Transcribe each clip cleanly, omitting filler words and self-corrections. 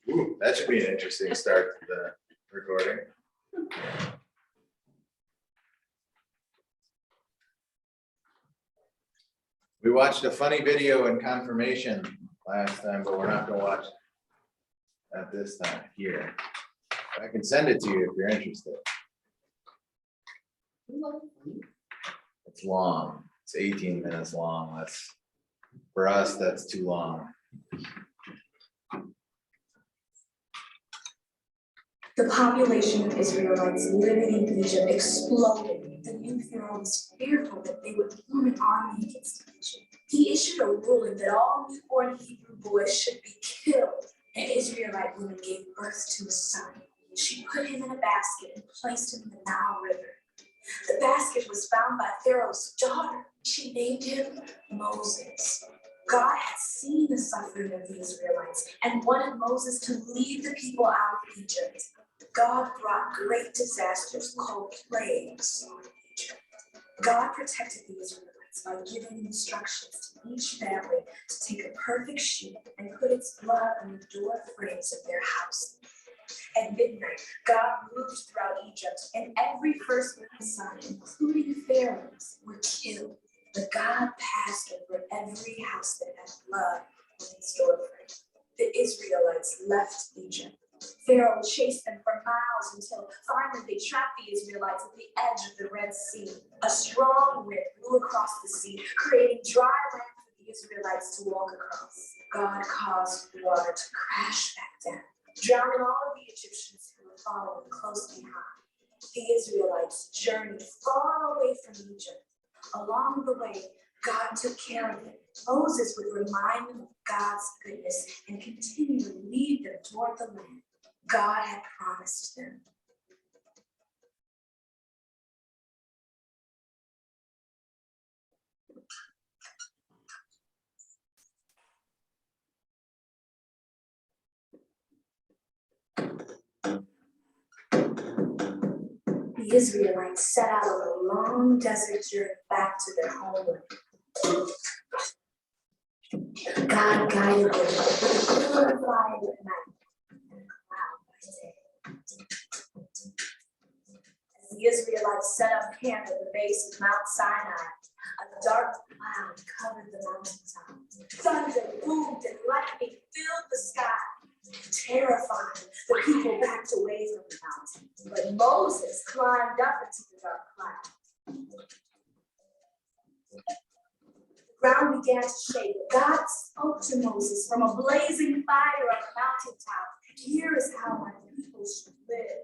Ooh, that should be an interesting start to the recording. We watched a funny video in confirmation last time, but we're not gonna watch at this time here. I can send it to you if you're interested. It's long. It's 18 minutes long. That's, for us, that's too long. The population of Israelites living in Egypt exploded. The new Pharaoh was fearful that they would form an army against Egypt. He issued a ruling that all newborn Hebrew boys should be killed. An Israelite woman gave birth to a son. She put him in a basket and placed him in the Nile River. The basket was found by Pharaoh's daughter. She named him Moses. God had seen the suffering of the Israelites and wanted Moses to lead the people out of Egypt. God brought great disasters called plagues on Egypt. God protected the Israelites by giving instructions to each family to take a perfect sheep and put its blood on the door frames of their house. At midnight, God moved throughout Egypt, and every firstborn son, including Pharaoh's, were killed. But God passed over every house that had blood on its doorframe. The Israelites left Egypt. Pharaoh chased them for miles until finally they trapped the Israelites at the edge of the Red Sea. A strong wind blew across the sea, creating dry land for the Israelites to walk across. God caused the water to crash back down, drowning all of the Egyptians who were following close behind. The Israelites journeyed far away from Egypt. Along the way, God took care of them. Moses would remind them of God's goodness and continue to lead them toward the land God had promised them. The Israelites set out on a long desert journey back to their homeland. God guided them with a pillar of fire at night and a cloud by day. As the Israelites set up camp at the base of Mount Sinai, a dark cloud covered the mountaintop. Thunder boomed and lightning filled the sky, terrifying. The people backed away from the mountain, but Moses climbed up into the dark cloud. The ground began to shake. God spoke to Moses from a blazing fire on the mountaintop. Here is how my people should live.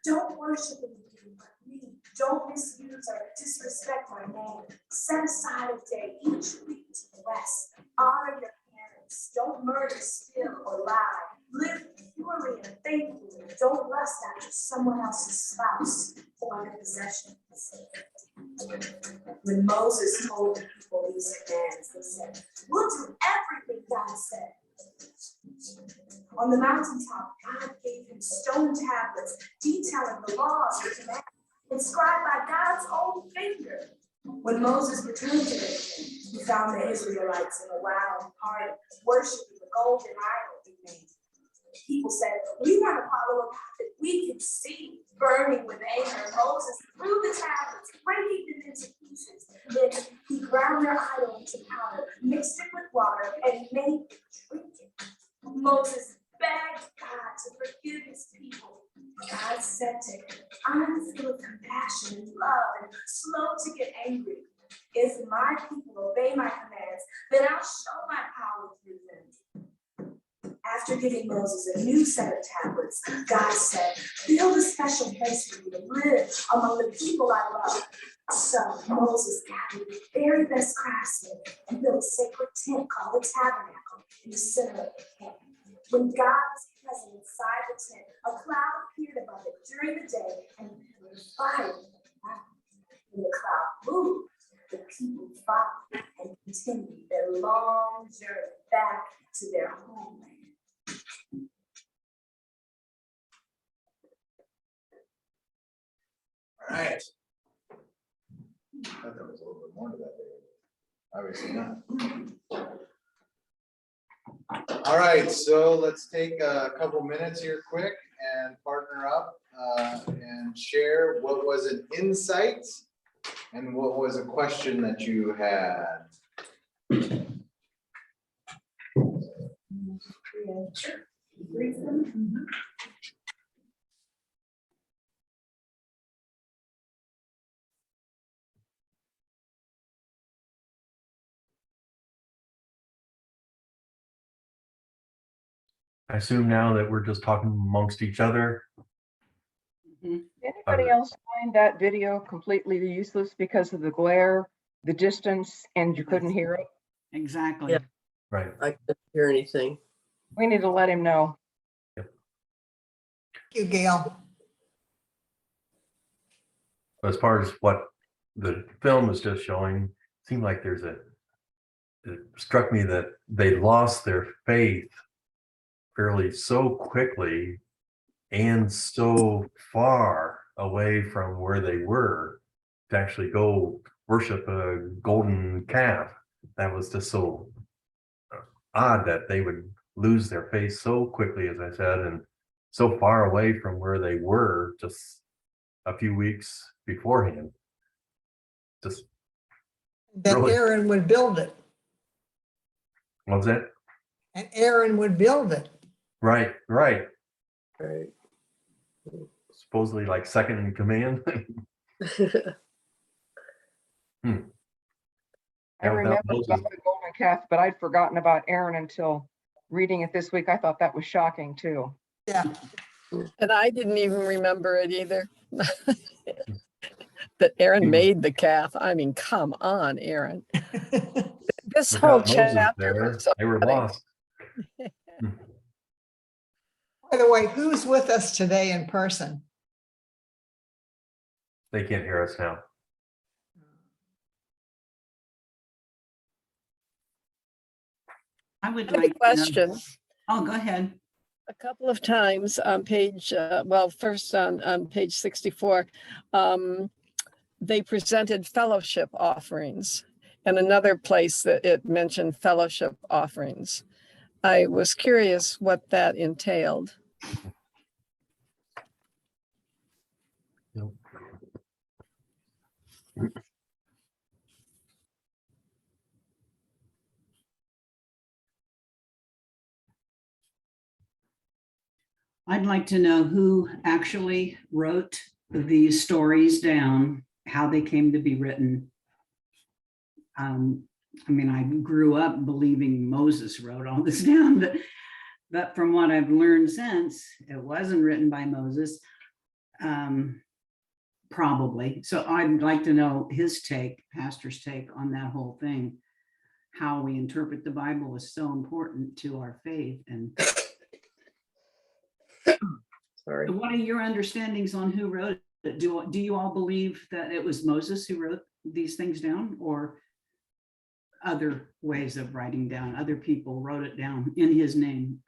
Don't worship anything but me. Don't misuse or disrespect my name. Set aside a day each week to rest. Honor your parents. Don't murder, steal, or lie. Live purely and faithfully. Don't lust after someone else's spouse or their possessions. When Moses told the people these commands, they said, "We'll do everything God said." On the mountaintop, God gave him stone tablets detailing the laws and commands inscribed by God's own finger. When Moses returned to them, he found the Israelites in a wild party, worshiping the golden idol he made. People said, "We want to follow a God that we can see." Burning with anger, Moses threw the tablets, breaking them into pieces. Then he ground their idol into powder, mixed it with water, and made them drink it. Moses begged God to forgive his people. God said to him, "I'm full of compassion and love and slow to get angry. If my people obey my commands, then I'll show my power through them." After giving Moses a new set of tablets, God said, "Build a special place for me to live among the people I love." So Moses gathered the very best craftsmen and built a sacred tent called the tabernacle in the center of the camp. When God was present inside the tent, a cloud appeared above it during the day and a pillar of fire at night. When the cloud moved, the people followed and continued their long journey back to their homeland. All right. I thought there was a little bit more to that video. Obviously not. All right, so let's take a couple minutes here quick and partner up and share what was an insight and what was a question that you had. Sure. I assume now that we're just talking amongst each other. Anybody else find that video completely useless because of the glare, the distance, and you couldn't hear it? Exactly. Yeah. Right. I couldn't hear anything. We need to let him know. Thank you, Gail. As far as what the film was just showing, it seemed like it struck me that they lost their faith fairly so quickly and so far away from where they were to actually go worship a golden calf. That was just so odd that they would lose their faith so quickly, as I said, and so far away from where they were just a few weeks beforehand. Just That Really? Aaron would build it, what was that? and Aaron would build it. Right. Right. Supposedly like second in command. I Yeah, without remember Moses. about the golden calf, but I'd forgotten about Aaron until reading it this week. I thought that was shocking too. Yeah, And I didn't even remember it either. That Aaron made the calf. I mean, come on, Aaron. This whole Without Moses chapter there, was so they were funny. lost. by the way, who's with us today in person? They can't hear us now. I would I have like a question. Oh, go ahead. A couple of times on page, well, first on page 64, they presented fellowship offerings, and another place that it mentioned fellowship offerings. I was curious what that entailed. I'd like to know who actually wrote these stories down, how they came to be written. I mean, I grew up believing Moses wrote all this down, but from what I've learned since, it wasn't written by Moses, probably. So I'd like to know his take, pastor's take on that whole thing. How we interpret the Bible is so important to our faith. And Sorry. what are your understandings on who wrote it? Do you all believe that it was Moses who wrote these things down, or other ways of writing down? Other people wrote it down in his name.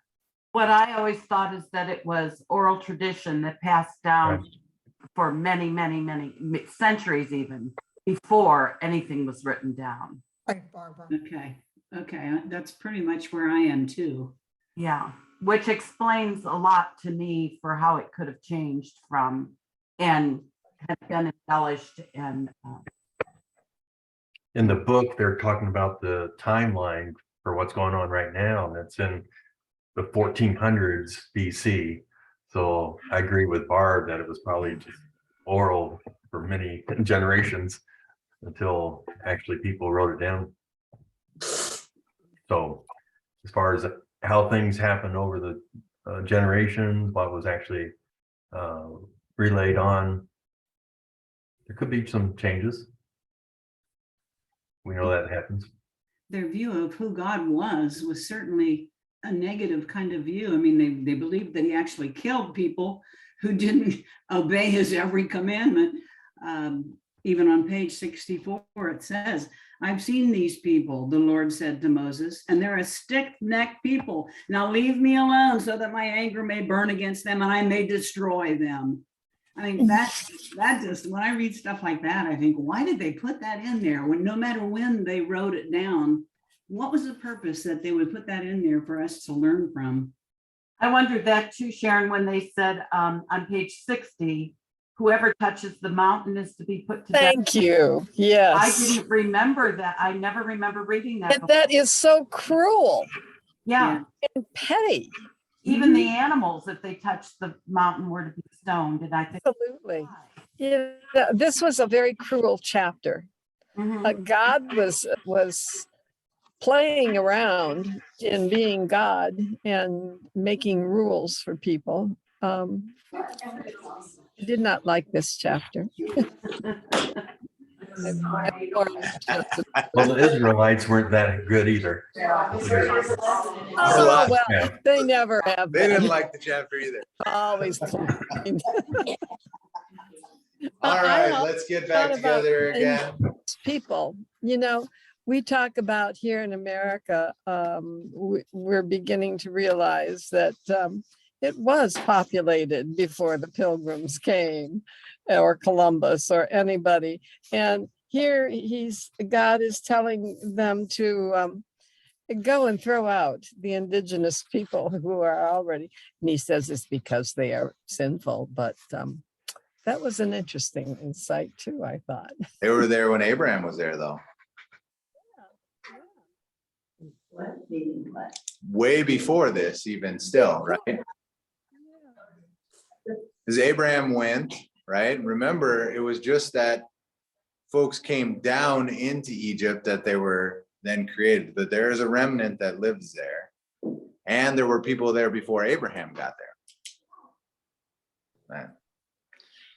What I always thought is that it was oral tradition that passed down for many, many, many centuries, even before anything was written down. Right, Barbara. Okay, that's pretty much where I am too. Yeah, which explains a lot to me for how it could have changed from and had been embellished. And In the book, they're talking about the timeline for what's going on right now. That's in the 1400s BC. So I agree with Barb that it was probably just oral for many generations until actually people wrote it down. So as far as how things happened over the generations, what was actually relayed on, there could be some changes. We know that happens. Their view of who God was certainly a negative kind of view. I mean, they believed that he actually killed people who didn't obey his every commandment. Even on page 64, it says, I've seen these people, the Lord said to Moses, and they're a stiff-necked people. Now leave me alone so that my anger may burn against them and I may destroy them. I mean, that just, when I read stuff like that, I think, why did they put that in there when no matter when they wrote it down, what was the purpose that they would put that in there for us to learn from? I wondered that too, Sharon, when they said on page 60, whoever touches the mountain is to be put to death. Thank you. I Yes. didn't remember that. I never remember reading that. And that is so cruel Yeah, and petty. even the animals, if they touched the mountain, were to be stoned. And I think, Absolutely. Yeah, this was a very cruel chapter. Mhm. God was playing around in being God and making rules for people. I did not like this chapter. Well, the Israelites weren't that good either. Oh, well, Yeah. they never have They didn't been. like the chapter either. Always complained. All I right, also let's get back thought about together again. people, we talk about here in America, we're beginning to realize that it was populated before the Pilgrims came, or Columbus or anybody. And here God is telling them to go and throw out the indigenous people who are already, and he says it's because they are sinful, but that was an interesting insight too, I thought. They were there when Abraham was there, though. Way before this, even still, right? Because Abraham went, right? Remember, it was just that folks came down into Egypt that they were then created, but there is a remnant that lives there. And there were people there before Abraham got there. Man.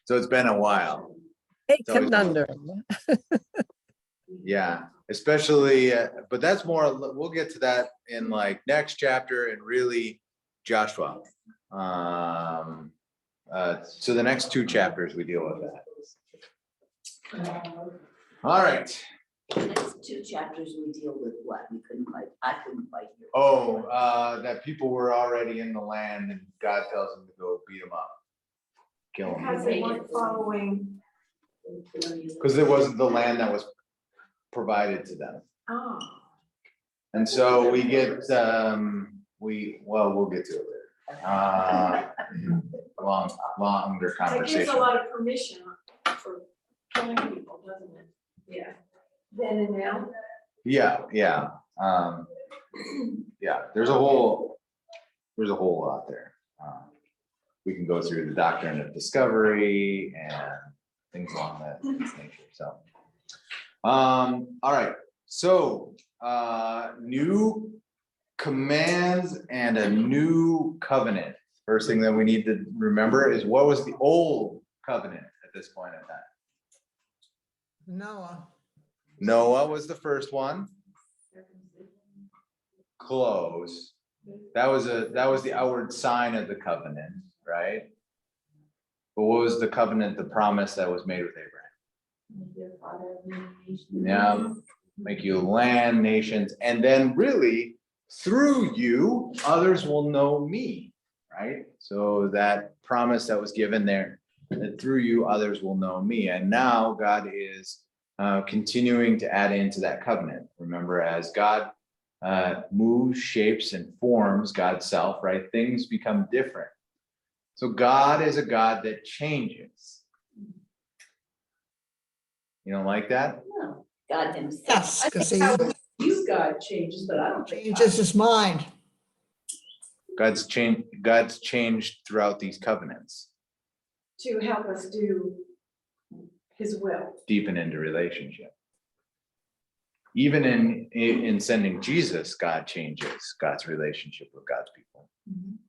So it's been a while. A It's always- conundrum. Yeah, especially, but that's more, we'll get to that in like next chapter and really Joshua. So the next two chapters we deal with that. All right. The next two chapters, we deal with what? I couldn't quite hear. Oh, that people were already in the land and God tells them to go beat them up. Kill Because them. they weren't following. Because it wasn't the land that was provided to them. Oh. And so we get, we'll get to it later. Longer It gives conversation. a lot of permission for killing people, doesn't it? Yeah. Then and now. Yeah. Yeah, there's a whole lot there. We can go through the doctrine of discovery and things along that nature, so. All right, so, new commands and a new covenant. First thing that we need to remember is what was the old covenant at this point in time? Noah. Noah was the first one. Close. That was the outward sign of the covenant, right? But what was the covenant, the promise that was made with Abraham? Yeah, make you land, nations, and then really through you, others will know me, right? So that promise that was given there, that through you, others will know me. And now God is continuing to add into that covenant. Remember, as God moves, shapes, and forms God's self, right? Things become different. So God is a God that changes. You don't like that? No, God himself. Yes, because he You God changes, but I don't think. changes his mind. God's changed throughout these covenants, To help us do his will. deepen into relationship. Even in sending Jesus, God changes God's relationship with God's people.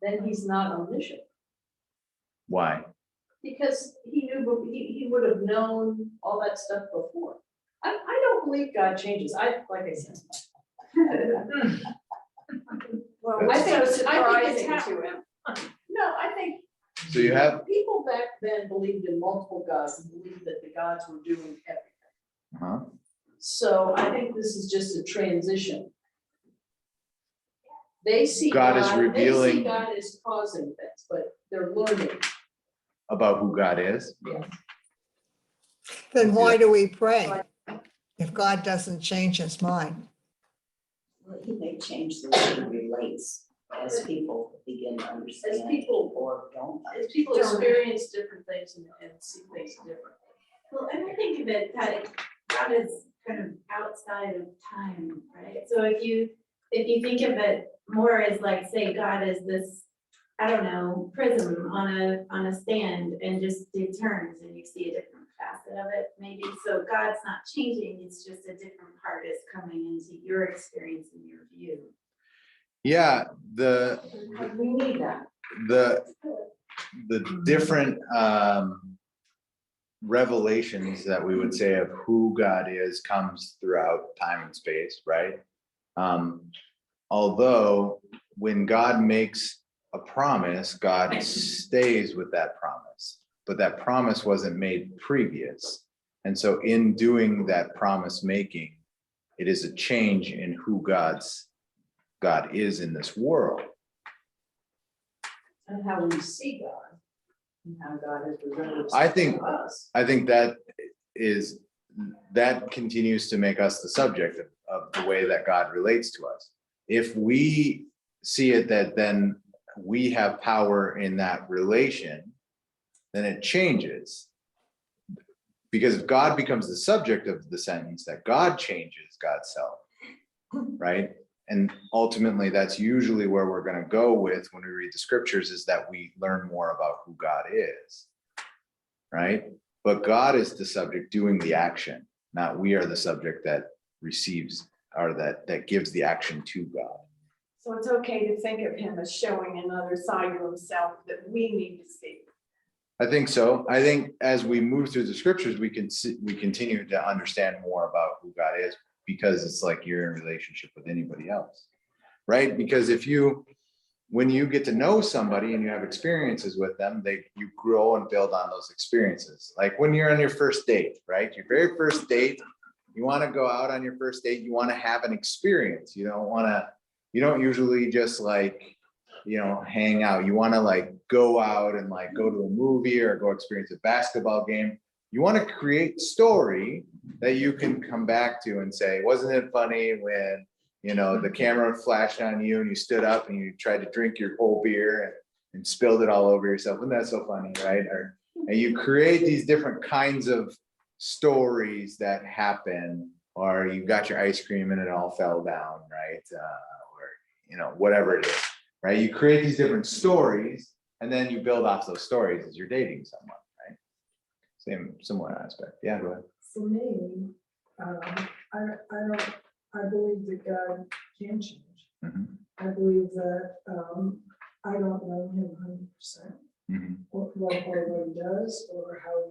Then he's not omniscient, Why? because he knew, he would have known all that stuff before. I don't believe God changes. Like I said. Well, I it's think- so surprising it's to him. No, I think So you have, people back then believed in multiple gods and believed that the gods were doing everything. So I think this is just a transition. They see God is They see revealing- God is causing things, but they're learning. about who God is. Then why do we pray if God doesn't change his mind? Well, he may change the way he relates as people begin to understand people- or don't. As people experience different things and see things differently. Well, and I think of it that God is kind of outside of time, right? So if you think of it more as like, say, God is this, I don't know, prism on a stand and just do turns and you see a different facet of it, maybe. So God's not changing, it's just a different part is coming into your experience and your view. Yeah, We need that. the different revelations that we would say of who God is comes throughout time and space, right? Although when God makes a promise, God stays with that promise, but that promise wasn't made previous. And so in doing that promise making, it is a change in who God is in this world. And how we see God and how God is presented I think- to us. I think that continues to make us the subject of the way that God relates to us. If we see it that then we have power in that relation, then it changes. Because if God becomes the subject of the sentence, that God changes God's self, right? And ultimately, that's usually where we're going to go with when we read the scriptures, is that we learn more about who God is, right? But God is the subject doing the action, not we are the subject that receives or that gives the action to God. So it's okay to think of him as showing another side of himself that we need to see. I think so. I think as we move through the scriptures, we continue to understand more about who God is, because it's like you're in relationship with anybody else, right? Because when you get to know somebody and you have experiences with them, you grow and build on those experiences. Like when you're on your first date, right? Your very first date, you want to go out on your first date, you want to have an experience. You don't usually just hang out. You want to go out and go to a movie or go experience a basketball game. You want to create story that you can come back to and say, wasn't it funny when, the camera flashed on you and you stood up and you tried to drink your whole beer and spilled it all over yourself? Isn't that so funny, right? And you create these different kinds of stories that happen, or you got your ice cream and it all fell down, right? Or, whatever it is, right? You create these different stories and then you build off those stories as you're dating someone, right? Similar aspect. Yeah, go ahead. For me, I believe that God can change. Mhm. I believe that I don't know him 100%. Mhm. What he does or how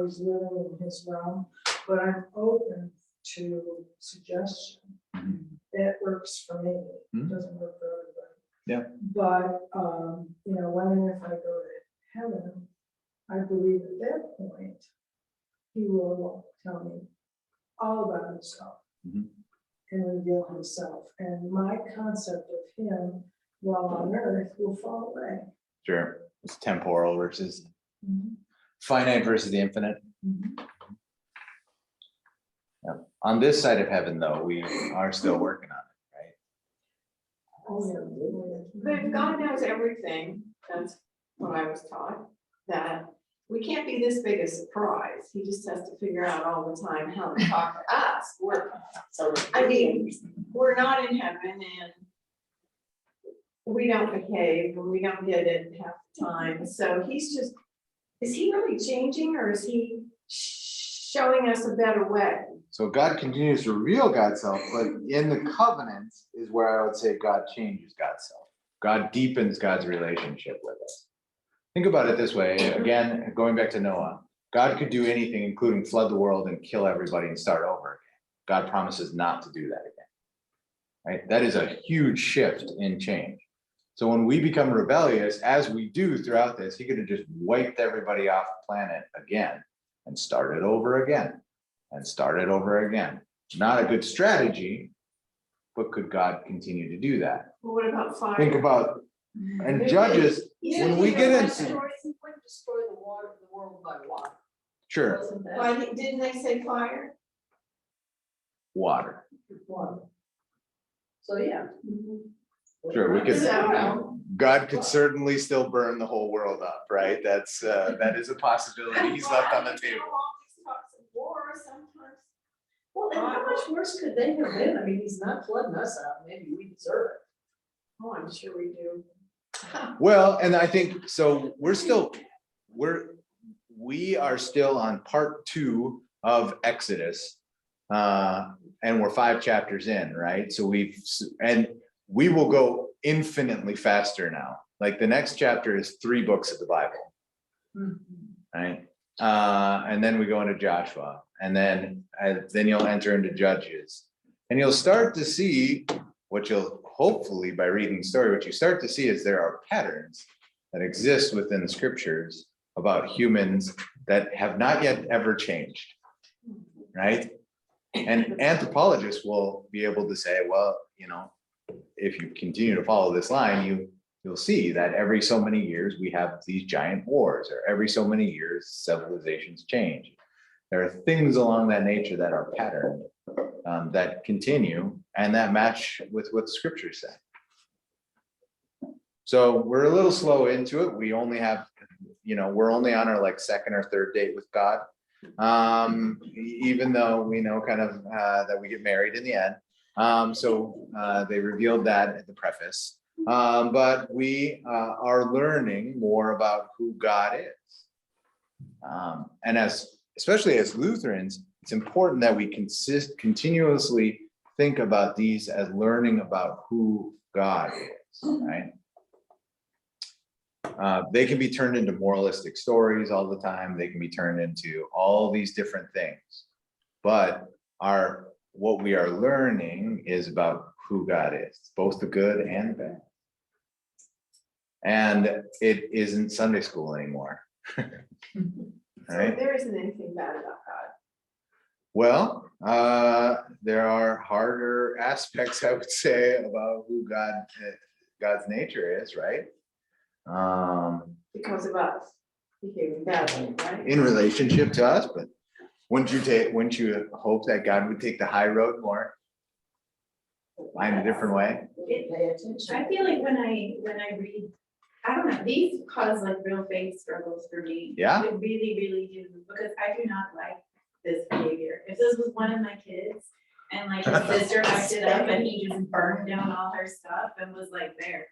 he's living in his realm, but I'm open to suggestion. Mhm. That works for me. Mhm. It doesn't work for everybody. Yeah. But when and if I go to heaven, I believe at that point he will tell me all about himself. Mhm. And reveal himself. And my concept of him while on earth will fall away. Sure. It's temporal versus Mhm. finite versus the infinite. Mhm. Yeah. On this side of heaven, though, we are still working on it, right? Oh, But God knows everything. That's what I was taught, that we can't be this big a surprise. He just has to figure out all the time how to talk to us. We're not in heaven and we don't behave and we don't get it half the time. So is he really changing or is he showing us a better way? So God continues to reveal God's self, but in the covenants is where I would say God changes God's self. God deepens God's relationship with us. Think about it this way. Again, going back to Noah, God could do anything, including flood the world and kill everybody and start over again. God promises not to do that again, right? That is a huge shift in change. So when we become rebellious, as we do throughout this, he could have just wiped everybody off the planet again and started over again and started over again. Not a good strategy, but could God continue to do that? Well, what about fire? Think about, and Judges, when we get into, He wouldn't destroy the world by water. sure, Why, didn't they say fire? water. So, yeah. Sure, we could, So- God could certainly still burn the whole world up, right? That's, that is a possibility he's left on the table. War sometimes. Well, and how much worse could they have been? I mean, he's not flooding us out, maybe we deserve it. Oh, I'm sure we do. Well, and I think, so we are still on part 2 of Exodus. And we're 5 chapters in, right? So and we will go infinitely faster now. Like the next chapter is 3 books of the Bible, right? And then we go into Joshua, and then you'll enter into Judges, and you'll start to see what you'll hopefully, by reading the story, what you start to see is there are patterns that exist within the scriptures about humans that have not yet ever changed, right? And anthropologists will be able to say, well, you know, if you continue to follow this line, you'll see that every so many years we have these giant wars, or every so many years civilizations change. There are things along that nature that are patterned, that continue, and that match with what the scriptures say. So we're a little slow into it. We only have, you know, we're only on our like 2nd or 3rd date with God. Even though we know kind of that we get married in the end. So they revealed that at the preface. But we are learning more about who God is. And especially as Lutherans, it's important that we continuously think about these as learning about who God is, right? They can be turned into moralistic stories all the time. They can be turned into all these different things. But what we are learning is about who God is, both the good and the bad. And it isn't Sunday school anymore. So Right? there isn't anything bad about God. Well, there are harder aspects, I would say, about who God's nature is, right? Because of us behaving badly, right? In relationship to us, but wouldn't you hope that God would take the high road more? Find a different way? I feel like when I read, I don't know, these cause like real faith struggles for me. Yeah? They really, really do, because I do not like this behavior. If this was one of my kids and like his sister acted up and he just burned down all her stuff and was like there,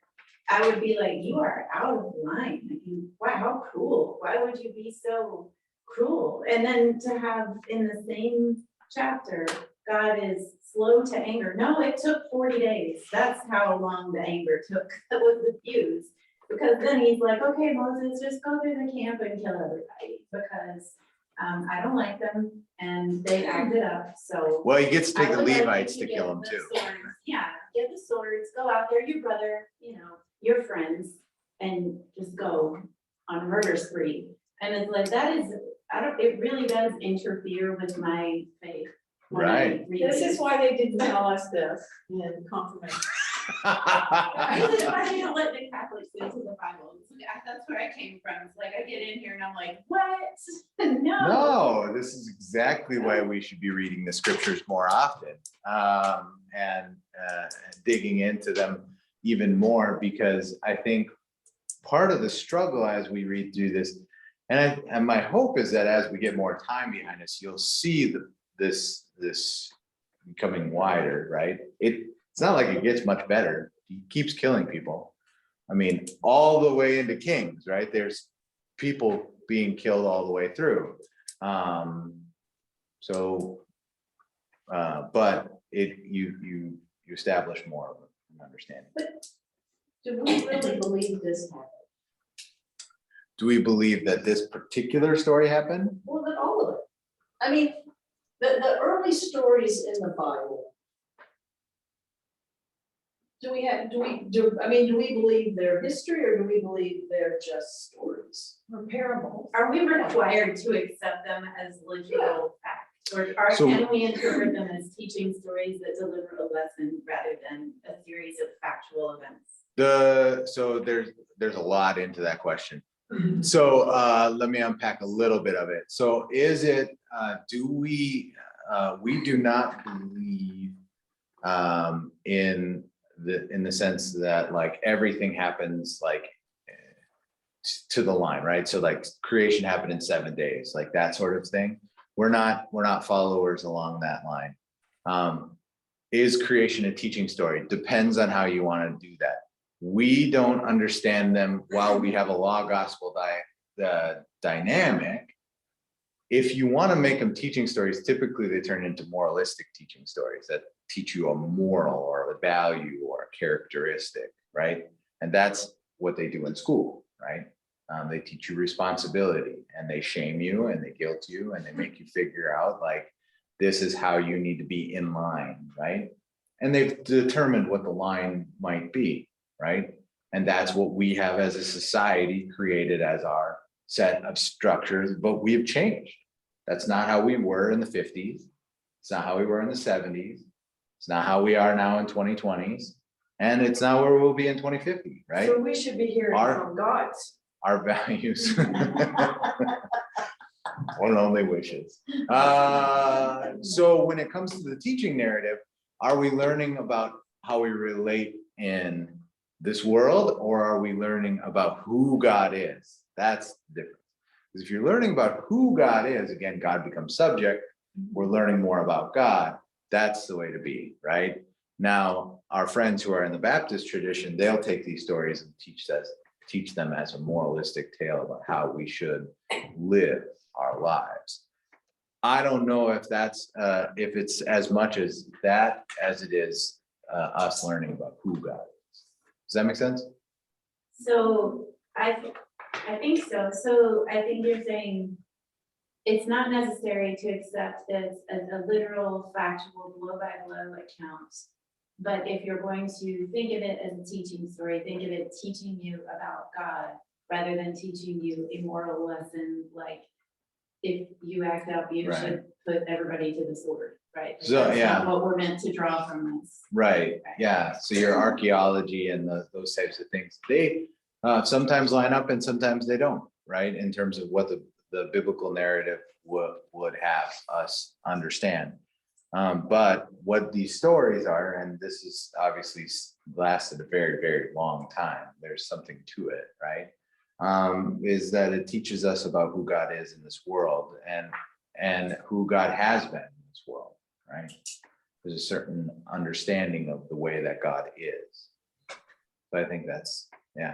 I would be like, you are out of line. I mean, wow, how cruel. Why would you be so cruel? And then to have in the same chapter, God is slow to anger. No, it took 40 days. That's how long the anger took. That was the fuse. Because then he's like, okay, Moses, just go through the camp and kill everybody because I don't like them and they acted up. So Well, he gets to take I the would like Levites you to kill him get too. the swords. Yeah, get the swords, go out there, your brother, you know, your friends, and just go on a murder spree. And it's like, that is, it really does interfere with my faith. when I Right. read This these. is why they didn't tell us this in confirmation. This is why they don't let the Catholics into the Bible. That's where I came from. It's like I get in here and I'm like, what? No. No, this is exactly why we should be reading the scriptures more often, and digging into them even more, because I think part of the struggle as we read through this, and my hope is that as we get more time behind us, you'll see this becoming wider, right? It's not like it gets much better. He keeps killing people. I mean, all the way into Kings, right? There's people being killed all the way through. But you establish more of an understanding. But do we really believe this happened? Do we believe that this particular story happened? Well, then all of it. I mean, the early stories in the Bible. Do we believe they're history, or do we believe they're just stories or parables? Are we required to accept them as literal facts? Or can we interpret them as teaching stories that deliver a lesson rather than a series of factual events? So there's a lot into that question. So let me unpack a little bit of it. So is it, we do not believe in the sense that like everything happens like to the line, right? So like creation happened in 7 days, like that sort of thing. We're not followers along that line. Is creation a teaching story? Depends on how you want to do that. We don't understand them while we have a law gospel dynamic. If you want to make them teaching stories, typically they turn into moralistic teaching stories that teach you a moral or a value or a characteristic, right? And that's what they do in school, right? They teach you responsibility, and they shame you and they guilt you and they make you figure out like, this is how you need to be in line, right? And they've determined what the line might be, right? And that's what we have as a society created as our set of structures, but we have changed. That's not how we were in the 50s. It's not how we were in the 70s. It's not how we are now in 2020s. And it's not where we'll be in 2050, right? So we should be hearing from God's. Our values. One and only wishes. So when it comes to the teaching narrative, are we learning about how we relate in this world, or are we learning about who God is? That's the difference. Because if you're learning about who God is, again, God becomes subject. We're learning more about God. That's the way to be, right? Now, our friends who are in the Baptist tradition, they'll take these stories and teach them as a moralistic tale about how we should live our lives. I don't know if that's if it's as much as that as it is us learning about who God is. Does that make sense? So I think so. So I think you're saying it's not necessary to accept this as a literal, factual, blow by blow account. But if you're going to think of it as a teaching story, think of it teaching you about God rather than teaching you a moral lesson like if you act up, you should put everybody to the sword, right? Like So, that's yeah. not what we're meant to draw from this. Right, yeah, so your archaeology and those types of things, they sometimes line up and sometimes they don't, right? In terms of what the biblical narrative would have us understand. But what these stories are, and this is obviously lasted a very, very long time, there's something to it, right? Is that it teaches us about who God is in this world and who God has been in this world, right? There's a certain understanding of the way that God is. So I think that's, yeah.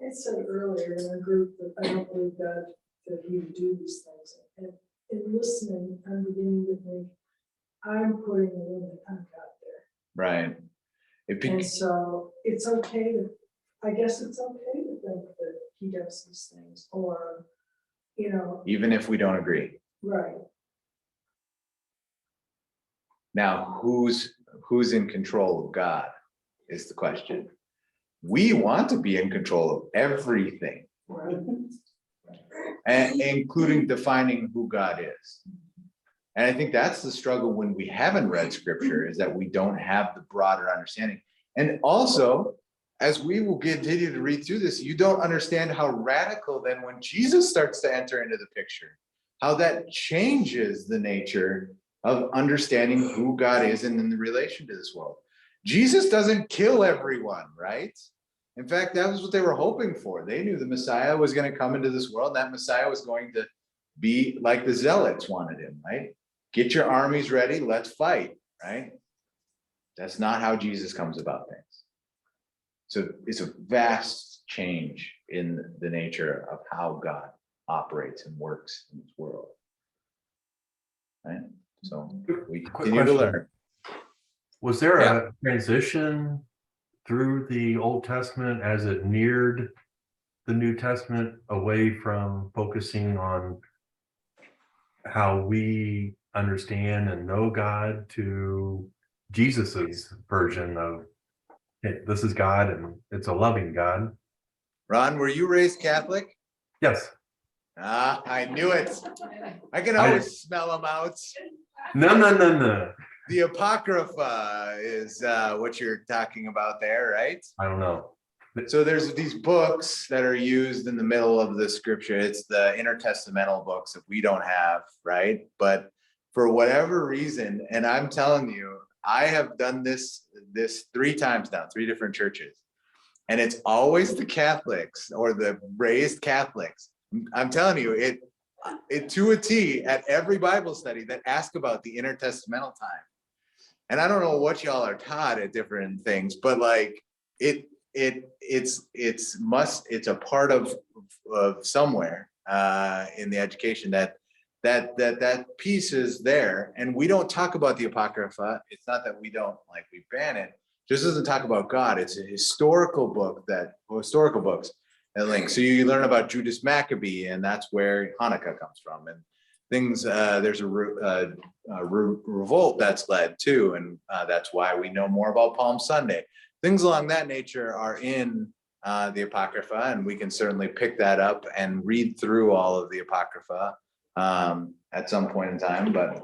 I said earlier in our group that I don't believe God that he would do these things. And in listening, I'm beginning to think, I'm putting a limit on God there. Right. And so it's okay to, I guess it's okay to think that he does these things, or, you know. Even if we don't agree. Right. Now, who's in control of God is the question. We want to be in control of everything. Right. And including defining who God is. And I think that's the struggle when we haven't read scripture, is that we don't have the broader understanding. And also, as we will continue to read through this, you don't understand how radical then when Jesus starts to enter into the picture, how that changes the nature of understanding who God is and in the relation to this world. Jesus doesn't kill everyone, right? In fact, that was what they were hoping for. They knew the Messiah was going to come into this world. That Messiah was going to be like the Zealots wanted him, right? Get your armies ready, let's fight, right? That's not how Jesus comes about things. So it's a vast change in the nature of how God operates and works in this world, right? So we continue to learn. Was there a transition through the Old Testament as it neared the New Testament, away from focusing on how we understand and know God to Jesus's version of, hey, this is God and it's a loving God? Ron, were you raised Catholic? Yes. Ah, I knew it. I can always smell them out. No. The Apocrypha is what you're talking about there, right? I don't know. So there's these books that are used in the middle of the scripture. It's the intertestamental books that we don't have, right? But for whatever reason, and I'm telling you, I have done this 3 times now, 3 different churches. And it's always the Catholics or the raised Catholics. I'm telling you, it to a T at every Bible study that ask about the intertestamental time. And I don't know what y'all are taught at different things, but like it's a part of somewhere in the education that piece is there. And we don't talk about the Apocrypha. It's not that we ban it, just doesn't talk about God. It's a historical book historical books that link. So you learn about Judas Maccabee, and that's where Hanukkah comes from, and things. There's a revolt that's led too, and that's why we know more about Palm Sunday. Things along that nature are in the Apocrypha, and we can certainly pick that up and read through all of the Apocrypha at some point in time. But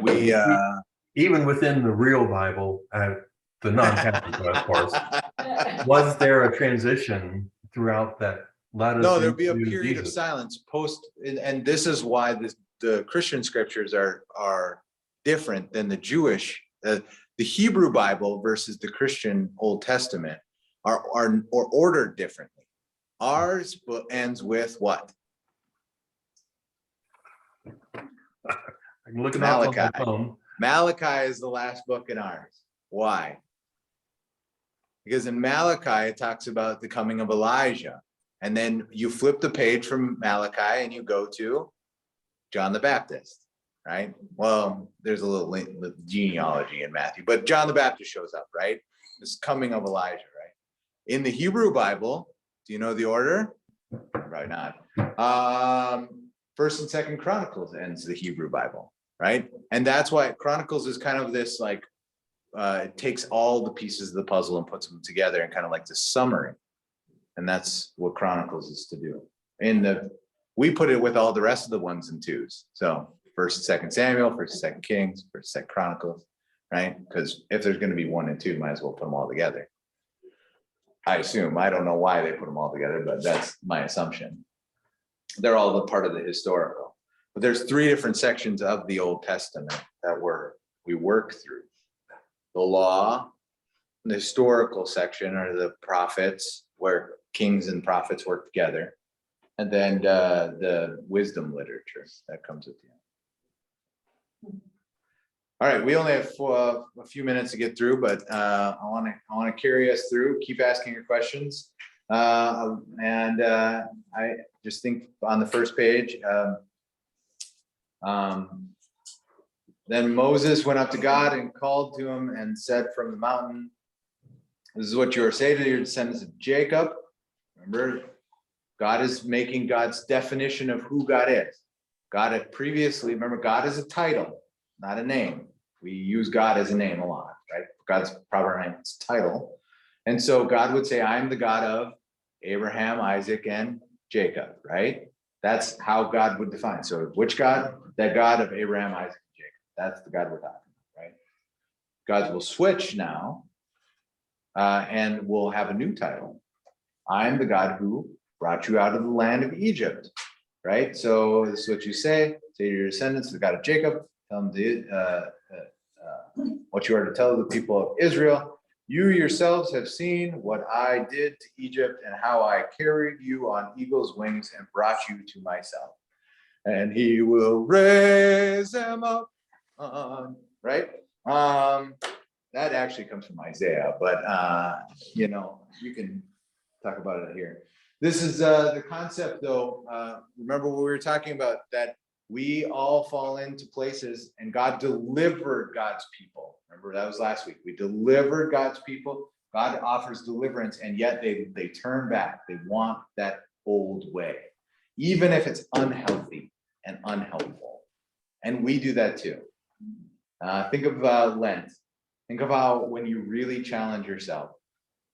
we even within the real Bible, the non-Catholic, of course, was there a transition throughout that? No, there'll be a period of silence post, and this is why the Christian scriptures are different than the Jewish. The Hebrew Bible versus the Christian Old Testament are ordered differently. Ours ends with what? I'm looking up on my phone. Malachi is the last book in ours. Why? Because in Malachi, it talks about the coming of Elijah. And then you flip the page from Malachi and you go to John the Baptist, right? Well, there's a little genealogy in Matthew, but John the Baptist shows up, right? This coming of Elijah, right? In the Hebrew Bible, do you know the order? Probably not. 1st and 2nd Chronicles ends the Hebrew Bible, right? And that's why Chronicles is kind of this like, it takes all the pieces of the puzzle and puts them together and kind of like this summary. And that's what Chronicles is to do. We put it with all the rest of the 1s and 2s. So 1st and 2nd Samuel, 1st and 2nd Kings, 1st and 2nd Chronicles, right? Because if there's going to be 1 and 2, might as well put them all together. I assume. I don't know why they put them all together, but that's my assumption. They're all the part of the historical. But there's 3 different sections of the Old Testament that we work through. The law, the historical section, are the prophets, where kings and prophets work together. And then the wisdom literature that comes at the end. All right, we only have a few minutes to get through, but I want to carry us through. Keep asking your questions, and I just think on the first page. Then Moses went up to God and called to him and said from the mountain, "This is what you are saying to your descendants of Jacob." Remember, God is making God's definition of who God is. God had previously, remember, God is a title, not a name. We use God as a name a lot, right? God's proper name is title. And so God would say, "I'm the God of Abraham, Isaac, and Jacob," right? That's how God would define. So which God? That God of Abraham, Isaac, and Jacob. That's the God we're talking about, right? God will switch now and we'll have a new title. "I'm the God who brought you out of the land of Egypt," right? So this is what you say to your descendants, the God of Jacob, tell them what you are to tell the people of Israel. "You yourselves have seen what I did to Egypt and how I carried you on eagle's wings and brought you to myself. And he will raise them up," right? That actually comes from Isaiah, but you can talk about it here. This is the concept, though. Remember what we were talking about, that we all fall into places and God delivered God's people. Remember, that was last week. We delivered God's people. God offers deliverance, and yet they turn back. They want that old way, even if it's unhealthy and unhelpful. And we do that too. Think of Lent. Think of how when you really challenge yourself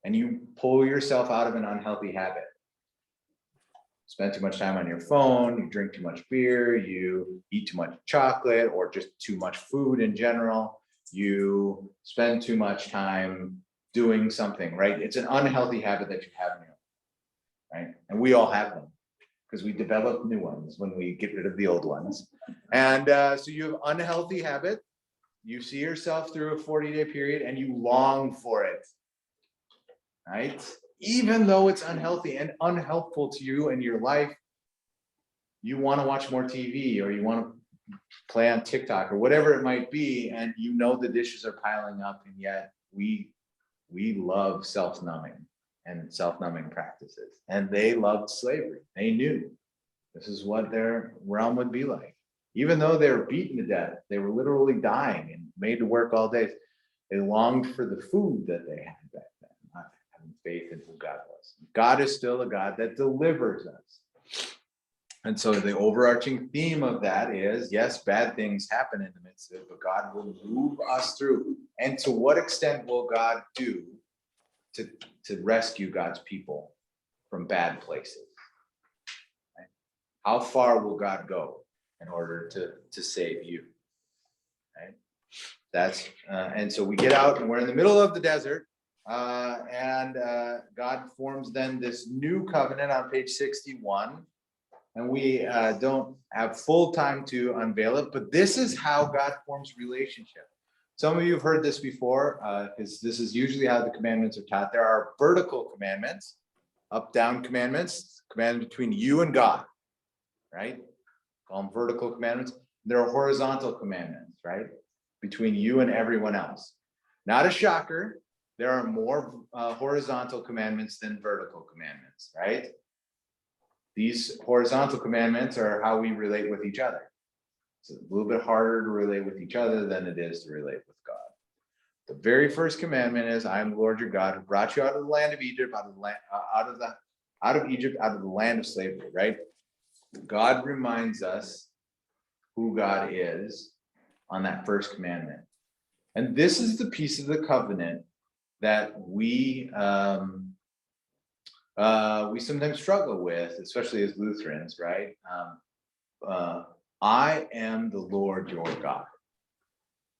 and you pull yourself out of an unhealthy habit. Spend too much time on your phone, you drink too much beer, you eat too much chocolate, or just too much food in general. You spend too much time doing something, right? It's an unhealthy habit that you have in you, right? And we all have them because we develop new ones when we get rid of the old ones. And so you have unhealthy habit, you see yourself through a 40-day period and you long for it, right? Even though it's unhealthy and unhelpful to you and your life, you want to watch more TV or you want to play on TikTok or whatever it might be, and you know the dishes are piling up, and yet we love self-numbing and self-numbing practices. And they loved slavery. They knew this is what their realm would be like. Even though they were beaten to death, they were literally dying and made to work all day. They longed for the food that they had back then, not having faith in who God was. God is still a God that delivers us. And so the overarching theme of that is, yes, bad things happen in the midst of it, but God will move us through. And to what extent will God do to rescue God's people from bad places? Right? How far will God go in order to save you? Right? That's and so we get out and we're in the middle of the desert, and God forms then this new covenant on page 61. And we don't have full time to unveil it, but this is how God forms relationship. Some of you have heard this before, because this is usually how the commandments are taught. There are vertical commandments, up-down commandments, commandments between you and God, right? Call them vertical commandments. There are horizontal commandments, right? Between you and everyone else. Not a shocker. There are more horizontal commandments than vertical commandments, right? These horizontal commandments are how we relate with each other. It's a little bit harder to relate with each other than it is to relate with God. The very first commandment is, I am the Lord your God who brought you out of the land of Egypt, out of Egypt, out of the land of slavery, right? God reminds us who God is on that first commandment. And this is the piece of the covenant that we sometimes struggle with, especially as Lutherans, right? I am the Lord your God.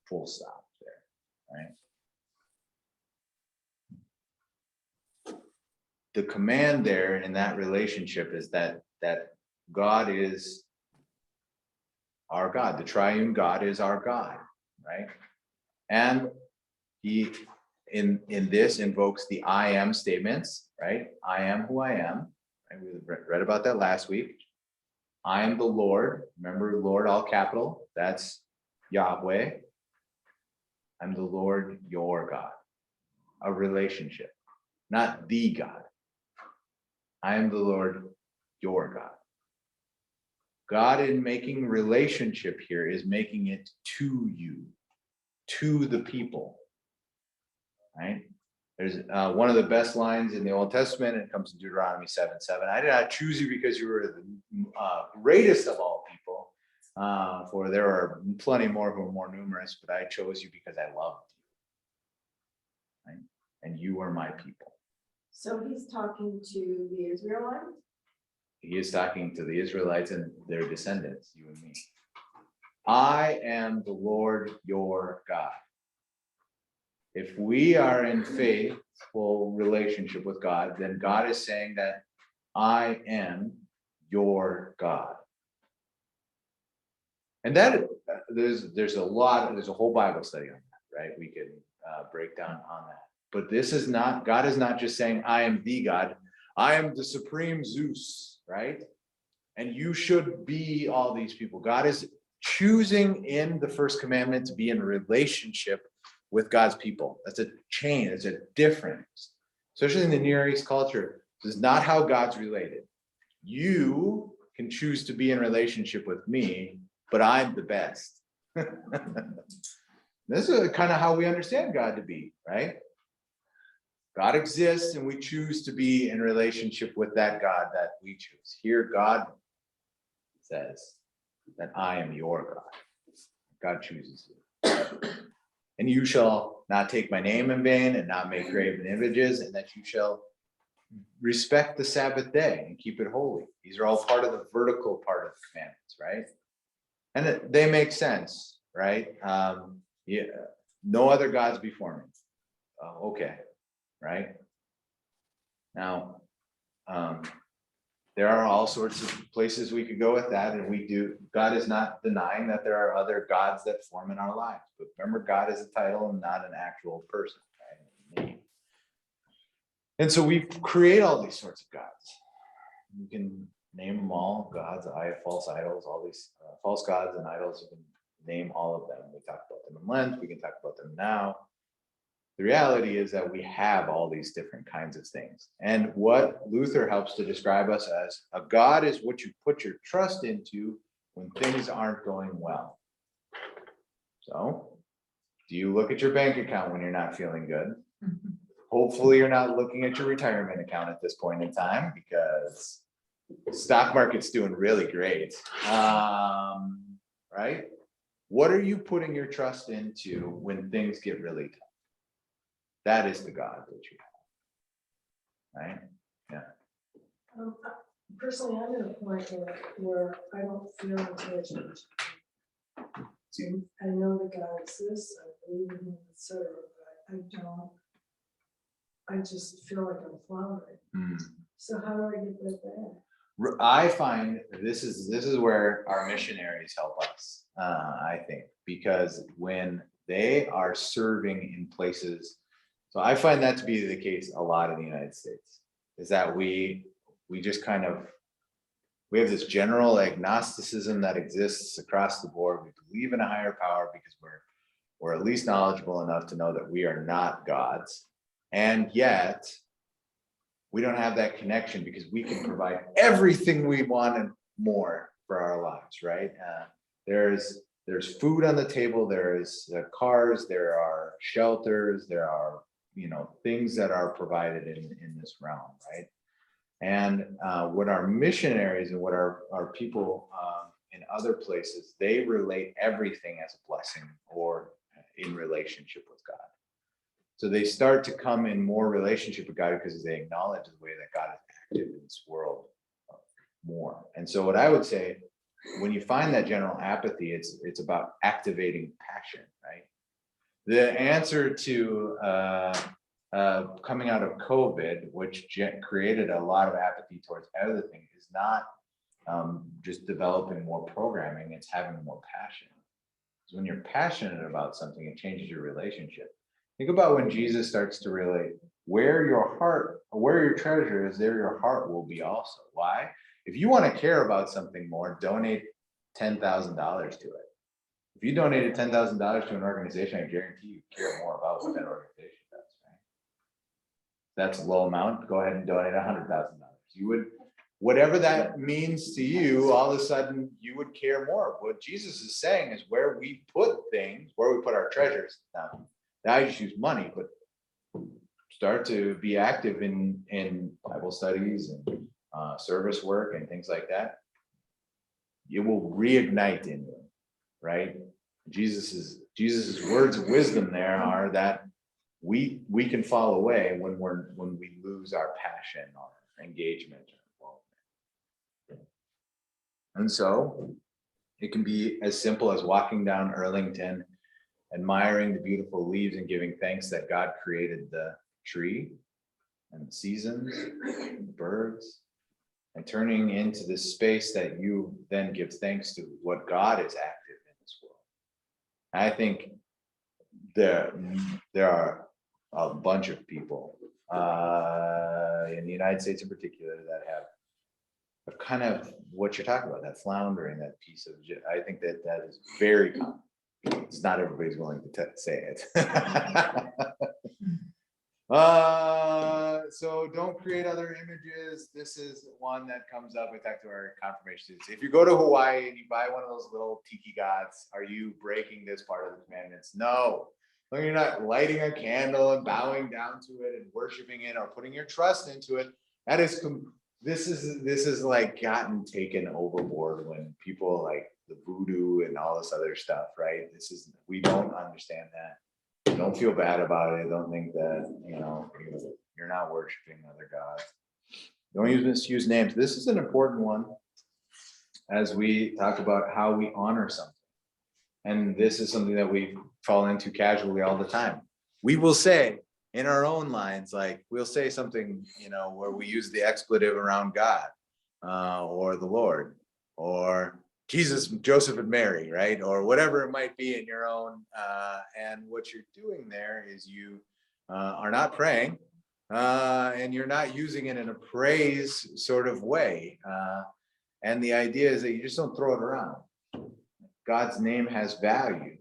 Full stop there, right? The command there in that relationship is that God is our God. The triune God is our God, right? And he in this invokes the I am statements, right? I am who I am. Right? We read about that last week. I am the Lord. Remember, Lord, all capital. That's Yahweh. I'm the Lord, your God. A relationship, not the God. I am the Lord, your God. God, in making relationship here, is making it to you, to the people. Right? There's one of the best lines in the Old Testament. It comes in Deuteronomy 7:7. I did not choose you because you were the greatest of all people, for there are plenty more who are more numerous, but I chose you because I loved you. Right? And you are my people. So he's talking to the Israelites? He is talking to the Israelites and their descendants, you and me. I am the Lord your God. If we are in faithful relationship with God, then God is saying that I am your God. And that there's a whole Bible study on that, right? We can break down on that. But this is not, God is not just saying I am the God. I am the supreme Zeus, right? And you should be all these people. God is choosing in the first commandment to be in a relationship with God's people. That's a change, it's a difference. Especially in the Near East culture, this is not how God's related. You can choose to be in relationship with me, but I'm the best. This is kind of how we understand God to be, right? God exists and we choose to be in relationship with that God that we choose. Here, God says that I am your God. God chooses you. And you shall not take my name in vain and not make graven images, and that you shall respect the Sabbath day and keep it holy. These are all part of the vertical part of the commandments, right? And they make sense, right? Yeah, no other gods before me. Okay, right? Now, there are all sorts of places we could go with that, and we do. God is not denying that there are other gods that form in our lives, but remember, God is a title and not an actual person, right? And so we create all these sorts of gods. You can name them all: gods, false idols, all these false gods and idols. You can name all of them. We talked about them in Lent. We can talk about them now. The reality is that we have all these different kinds of things. And what Luther helps to describe us as, a God is what you put your trust into when things aren't going well. So, do you look at your bank account when you're not feeling good? Hopefully you're not looking at your retirement account at this point in time, because the stock market's doing really great. Right? What are you putting your trust into when things get really tough? That is the God that you have. Right? Yeah. Personally, I'm at a point where I don't feel intelligent. I know that God exists, I believe in him, etc., but I just feel like I'm floundering. So how do I get that back? I find this is where our missionaries help us, I think, because when they are serving in places, so I find that to be the case a lot in the United States, is that we just kind of, we have this general agnosticism that exists across the board. We believe in a higher power because we're at least knowledgeable enough to know that we are not gods, and yet we don't have that connection because we can provide everything we want and more for our lives, right? There's food on the table, there's cars, there are shelters, there are things that are provided in this realm, right? And what our missionaries and what our people in other places, they relate everything as a blessing or in relationship with God. So they start to come in more relationship with God because they acknowledge the way that God is active in this world more. And so what I would say, when you find that general apathy, it's about activating passion, right? The answer to coming out of COVID, which created a lot of apathy towards other things, is not just developing more programming, it's having more passion. So when you're passionate about something, it changes your relationship. Think about when Jesus starts to relate, where your treasure is, there your heart will be also. Why? If you want to care about something more, donate $10,000 to it. If you donated $10,000 to an organization, I guarantee you care more about what that organization does, right? That's a low amount. Go ahead and donate $100,000. You would, whatever that means to you, all of a sudden you would care more. What Jesus is saying is where we put things, where we put our treasures. Now I just use money, but start to be active in Bible studies and service work and things like that. It will reignite in you, right? Jesus's words of wisdom there are that we can fall away when we lose our passion or engagement or involvement. And so it can be as simple as walking down Arlington, admiring the beautiful leaves and giving thanks that God created the tree and the seasons, the birds, and turning into this space that you then give thanks to what God is active in this world. I think there are a bunch of people in the United States in particular that have a kind of what you're talking about, that floundering, that piece of, I think that is very common. It's not everybody's willing to say it. So don't create other images. This is one that comes up. We talked to our confirmation students. If you go to Hawaii and you buy one of those little tiki gods, are you breaking this part of the commandments? No. When you're not lighting a candle and bowing down to it and worshiping it or putting your trust into it, that is this is like gotten taken overboard when people like the voodoo and all this other stuff, right? We don't understand that. Don't feel bad about it. Don't think that, you're not worshiping other gods. Don't misuse names. This is an important one as we talk about how we honor something. And this is something that we fall into casually all the time. We will say in our own lines, like we'll say something, where we use the expletive around God. or the Lord, or Jesus, Joseph, and Mary, right? Or whatever it might be in your own. And what you're doing there is you are not praying, and you're not using it in a praise sort of way. And the idea is that you just don't throw it around. God's name has value.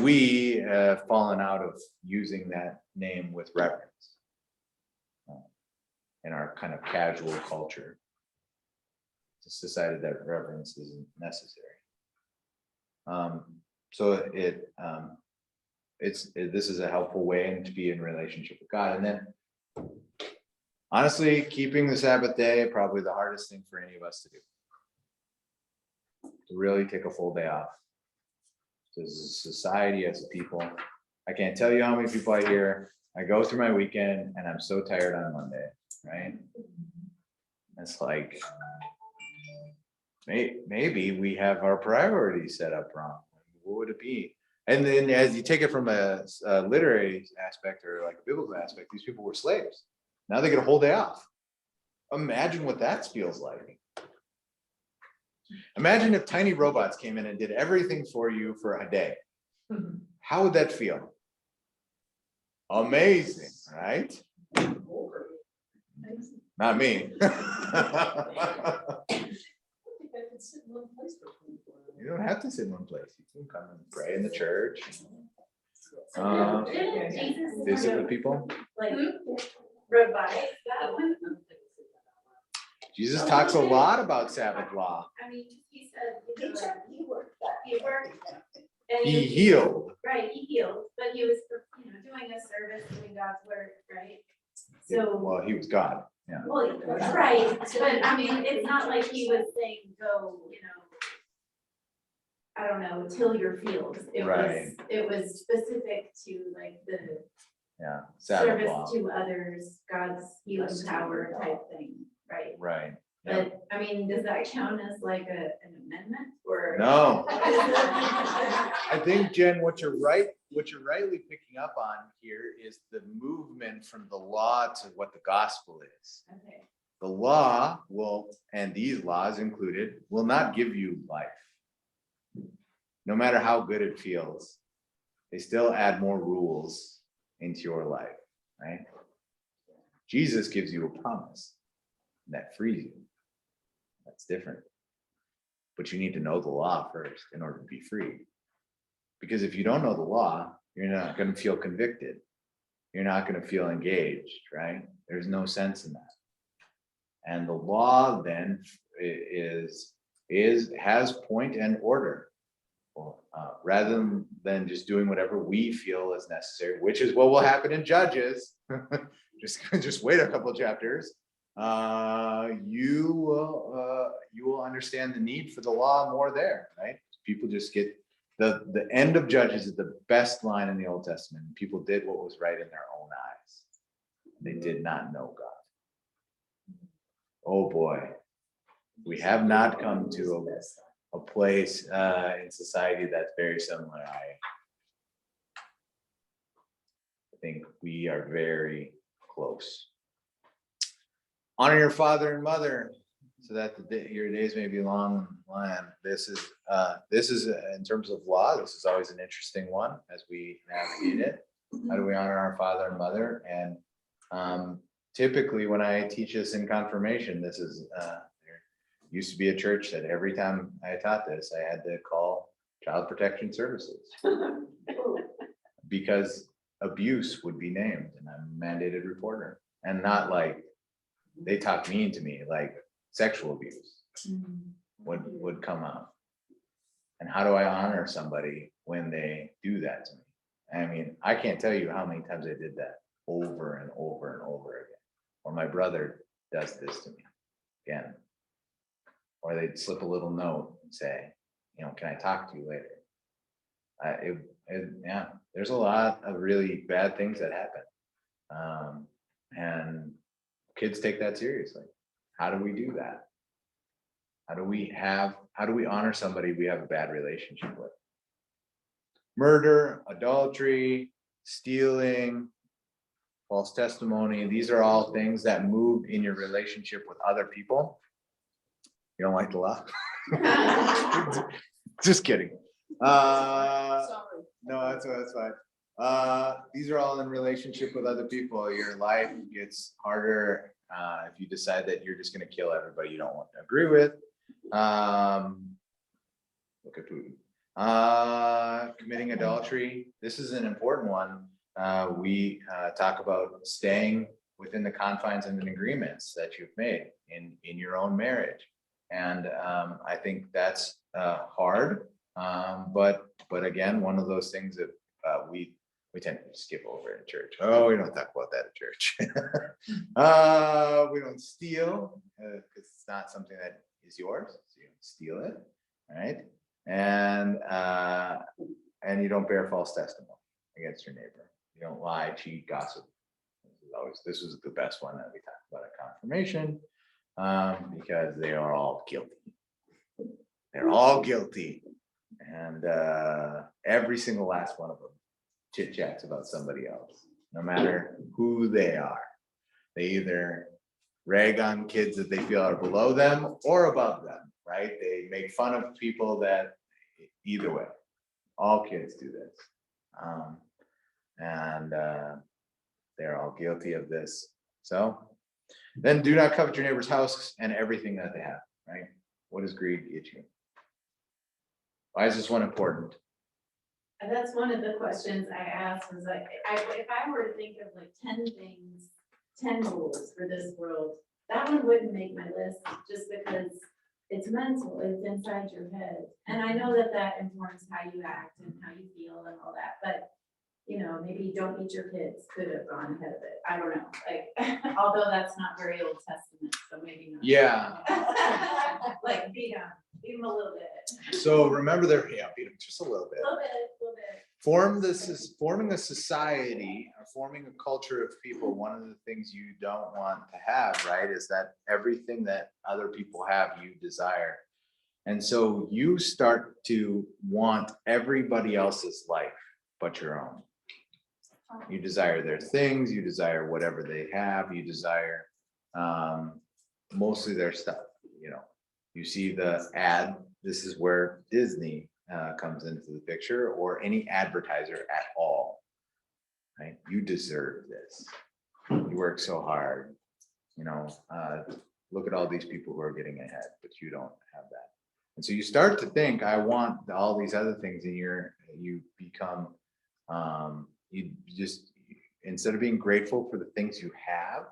We have fallen out of using that name with reverence in our kind of casual culture. Just decided that reverence isn't necessary. This is a helpful way to be in relationship with God. And then honestly, keeping the Sabbath day, probably the hardest thing for any of us to do. To really take a full day off. As a society, as a people, I can't tell you how many people I hear, I go through my weekend and I'm so tired on Monday, right? It's like, maybe we have our priorities set up wrong. What would it be? And then as you take it from a literary aspect or like a biblical aspect, these people were slaves. Now they get a whole day off. Imagine what that feels like. Imagine if tiny robots came in and did everything for you for a day. How would that feel? Amazing, right? Not me. You don't have to sit in one place. You can come and pray in the church. Didn't Jesus Visit with people. like revise that one? Jesus talks a lot about Sabbath law. I mean, he said, you know, like, he worked. And He healed. Right, he healed, but he was, you know, doing a service, doing God's work, right? So. Well, he was God. Yeah. Well, right, but I mean, it's not like he was saying, go, you know, I don't know, till your fields. Right. It was specific to like the Yeah. Sabbath service law. to others, God's healing power type thing, right? Right. Yeah. But I mean, does that count as like an amendment or? No. I think, Jen, what you're rightly picking up on here is the movement from the law to what the gospel is. Okay. The law will, and these laws included, will not give you life. No matter how good it feels, they still add more rules into your life, right? Jesus gives you a promise that frees you. That's different. But you need to know the law first in order to be free. Because if you don't know the law, you're not going to feel convicted. You're not going to feel engaged, right? There's no sense in that. And the law then has point and order. Rather than just doing whatever we feel is necessary, which is what will happen in Judges. just wait a couple of chapters. You will understand the need for the law more there, right? People just get the end of Judges is the best line in the Old Testament. People did what was right in their own eyes. They did not know God. Oh boy, we have not come to a place in society that's very similar. I think we are very close. Honor your father and mother, so that your days may be long in land. This is in terms of law. This is always an interesting one as we navigate it. How do we honor our father and mother? And typically, when I teach this in confirmation, this is there used to be a church that every time I taught this, I had to call Child Protection Services because abuse would be named, and I'm a mandated reporter, and not like they talk mean to me, like sexual abuse would come out. And how do I honor somebody when they do that to me? I mean, I can't tell you how many times I did that over and over and over again. Or my brother does this to me again. Or they'd slip a little note and say, you know, can I talk to you later? Yeah, there's a lot of really bad things that happen. And kids take that seriously. How do we do that? How do we honor somebody we have a bad relationship with? Murder, adultery, stealing, false testimony. These are all things that move in your relationship with other people. You don't like to laugh? Just kidding. No, that's fine. These are all in relationship with other people. Your life gets harder if you decide that you're just going to kill everybody you don't want to agree with. Look at Putin. Committing adultery. This is an important one. We talk about staying within the confines and the agreements that you've made in your own marriage. And I think that's hard. But again, one of those things that we tend to skip over in church. Oh, we don't talk about that at church. We don't steal because it's not something that is yours. So you don't steal it, right? And you don't bear false testimony against your neighbor. You don't lie, cheat, gossip. This was the best one that we talked about at confirmation, because they are all guilty. They're all guilty, and every single last one of them chit chats about somebody else, no matter who they are. They either rag on kids that they feel are below them or above them, right? They make fun of people that, either way, all kids do this. And they're all guilty of this. So then do not covet your neighbor's house and everything that they have, right? What does greed get you? Why is this one important? And that's one of the questions I asked, was like, if I were to think of like 10 things, 10 rules for this world, that one wouldn't make my list, just because it's mental, it's inside your head. And I know that that informs how you act and how you feel and all that, but maybe don't beat your kids could have gone ahead of it. I don't know, like, although that's not very Old Testament, so maybe not. Yeah. Like beat them a little bit. So remember beat them just a little bit. A little bit. Forming a society or forming a culture of people, one of the things you don't want to have, right, is that everything that other people have, you desire. And so you start to want everybody else's life but your own. You desire their things, you desire whatever they have, you desire mostly their stuff. You see the ad, this is where Disney comes into the picture, or any advertiser at all, right? You deserve this. You work so hard, look at all these people who are getting ahead, but you don't have that. And so you start to think, I want all these other things, and you become, you just, instead of being grateful for the things you have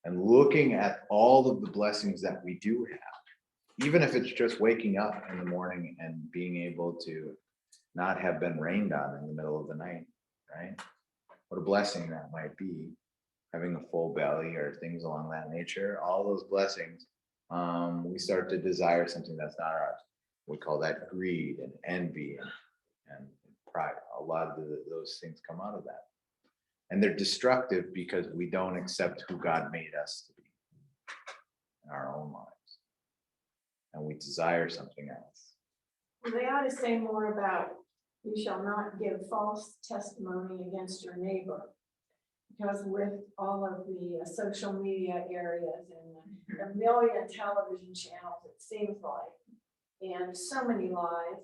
and looking at all of the blessings that we do have, even if it's just waking up in the morning and being able to not have been rained on in the middle of the night, right? What a blessing that might be, having a full belly or things along that nature. All those blessings, we start to desire something that's not ours. We call that greed and envy and pride. A lot of those things come out of that. And they're destructive because we don't accept who God made us to be in our own lives. And we desire something else. Well, they ought to say more about, you shall not give false testimony against your neighbor. Because with all of the social media areas and a million television channels, it seems like, and so many lies,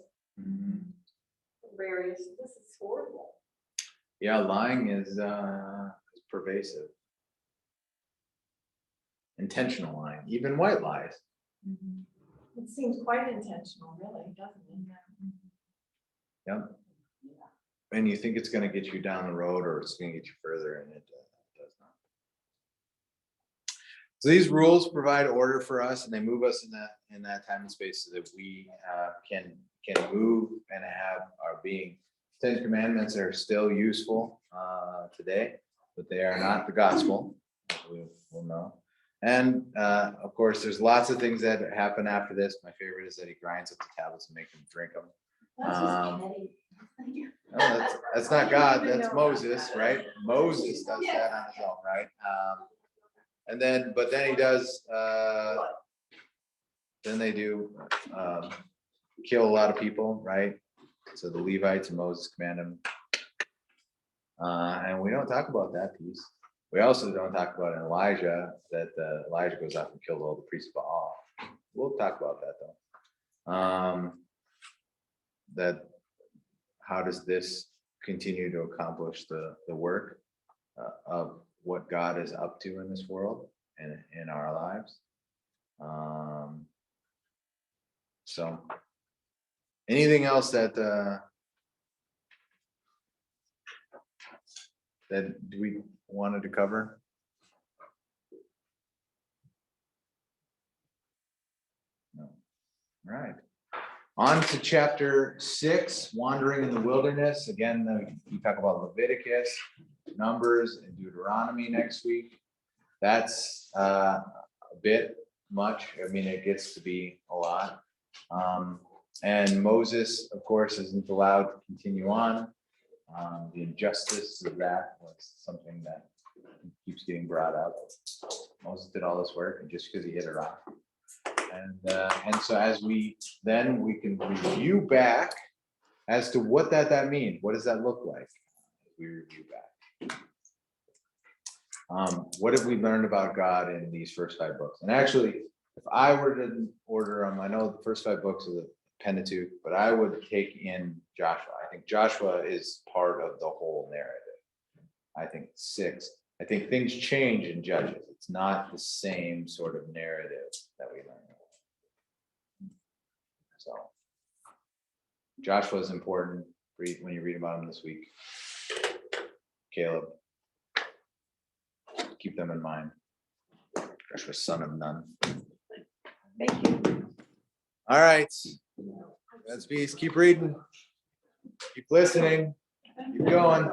this is horrible. Yeah, lying is pervasive. Intentional lying, even white lies. It seems quite intentional, really, doesn't it? Yep. And you think it's going to get you down the road, or it's going to get you further, and it does not. So these rules provide order for us, and they move us in that time and space so that we can move and have our being. 10 Commandments are still useful today, but they are not the gospel. We'll know. And of course, there's lots of things that happen after this. My favorite is that he grinds up the tablets and makes them drink them. No, that's not God, that's Moses, right? Moses does that on his own, right? But then he does, then they do kill a lot of people, right? So the Levites and Moses command them, And we don't talk about that piece. We also don't talk about in Elijah that Elijah goes off and kills all the priests of Baal. We'll talk about that though. That how does this continue to accomplish the work of what God is up to in this world and in our lives? So anything else that we wanted to cover? No. All right. On to chapter 6, wandering in the wilderness. Again, we talk about Leviticus, Numbers, and Deuteronomy next week. That's a bit much. I mean, it gets to be a lot. And Moses, of course, isn't allowed to continue on. The injustice of that was something that keeps getting brought up. Moses did all this work, and just because he hit a rock. And so as we can review back as to what that means. What does that look like? We review back. What have we learned about God in these first 5 books? And actually, if I were to order them, I know the first 5 books of the Pentateuch, but I would take in Joshua. I think Joshua is part of the whole narrative. I think 6. I think things change in Judges. It's not the same sort of narrative that we learn. So Joshua is important when you read about him this week. Caleb, keep them in mind. Joshua, son of Nun. Thank you. All right. God's peace. Keep reading. Keep listening. Keep going.